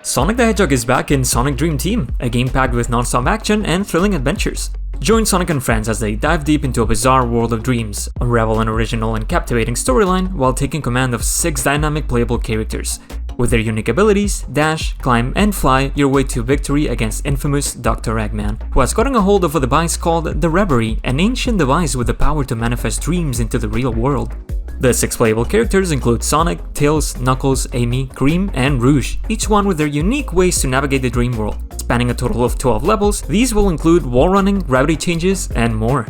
Sonic the Hedgehog is back in Sonic Dream Team, a game packed with non-stop action and thrilling adventures. Join Sonic and friends as they dive deep into a bizarre world of dreams, unravel an original and captivating storyline while taking command of 6 dynamic playable characters. With their unique abilities, dash, climb, and fly your way to victory against infamous Dr. Eggman, who has gotten a hold of a device called the Reverie, an ancient device with the power to manifest dreams into the real world. The 6 playable characters include Sonic, Tails, Knuckles, Amy, Cream, and Rouge, each one with their unique ways to navigate the dream world. Spanning a total of 12 levels, these will include wall running, gravity changes, and more.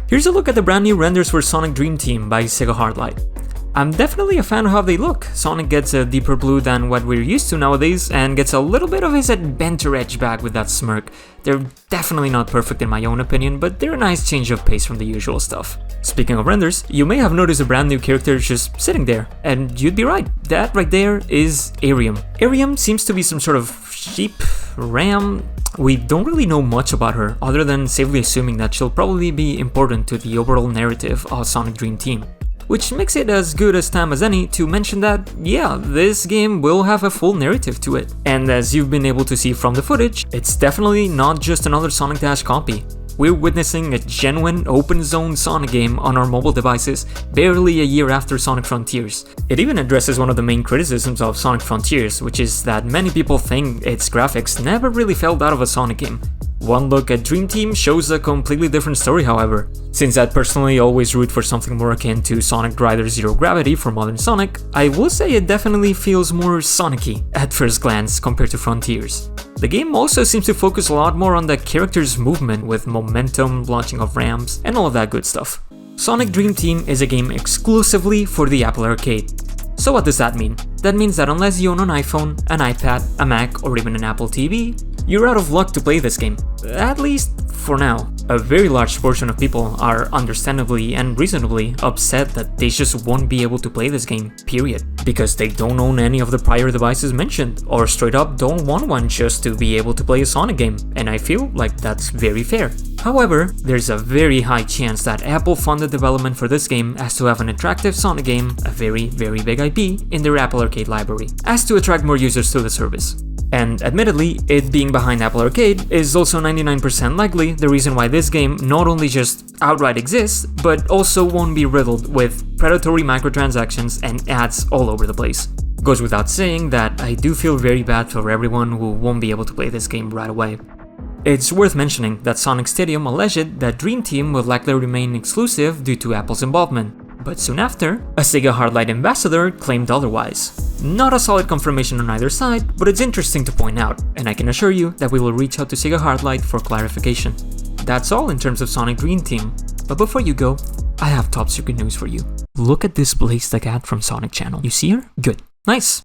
Here's a look at the brand new renders for Sonic Dream Team by Sega Hardlight. I'm definitely a fan of how they look. Sonic gets a deeper blue than what we're used to nowadays and gets a little bit of his adventure edge back with that smirk. They're definitely not perfect in my own opinion, but they're a nice change of pace from the usual stuff. Speaking of renders, you may have noticed a brand new character just sitting there, and you'd be right, that right there is Arium. Arium seems to be some sort of sheep, ram. We don't really know much about her, other than safely assuming that she'll probably be important to the overall narrative of Sonic Dream Team. Which makes it as good a time as any to mention that, yeah, this game will have a full narrative to it. And as you've been able to see from the footage, it's definitely not just another Sonic Dash copy. We're witnessing a genuine open zone Sonic game on our mobile devices barely a year after Sonic Frontiers. It even addresses one of the main criticisms of Sonic Frontiers, which is that many people think its graphics never really felt out of a Sonic game. One look at Dream Team shows a completely different story, however. Since I'd personally always root for something more akin to Sonic Rider Zero Gravity for modern Sonic, I will say it definitely feels more Sonic-y at first glance compared to Frontiers. The game also seems to focus a lot more on the character's movement with momentum, launching of ramps, and all of that good stuff. Sonic Dream Team is a game exclusively for the Apple Arcade. So what does that mean? That means that unless you own an iPhone, an iPad, a Mac, or even an Apple TV, you're out of luck to play this game, at least for now. A very large portion of people are understandably and reasonably upset that they just won't be able to play this game, period, because they don't own any of the prior devices mentioned, or straight up don't want one just to be able to play a Sonic game, and I feel like that's very fair. However, there's a very high chance that Apple funded development for this game as to have an attractive Sonic game, a very big IP, in their Apple Arcade library, as to attract more users to the service. And admittedly, it being behind Apple Arcade is also 99% likely the reason why this game not only just outright exists, but also won't be riddled with predatory microtransactions and ads all over the place. Goes without saying that I do feel very bad for everyone who won't be able to play this game right away. It's worth mentioning that Sonic Stadium alleged that Dream Team would likely remain exclusive due to Apple's involvement, but soon after, a Sega Hardlight ambassador claimed otherwise. Not a solid confirmation on either side, but it's interesting to point out, and I can assure you that we will reach out to Sega Hardlight for clarification. That's all in terms of Sonic Dream Team, but before you go, I have top secret news for you. Look at this Blaze the Cat from Sonic Channel. You see her? Good. Nice.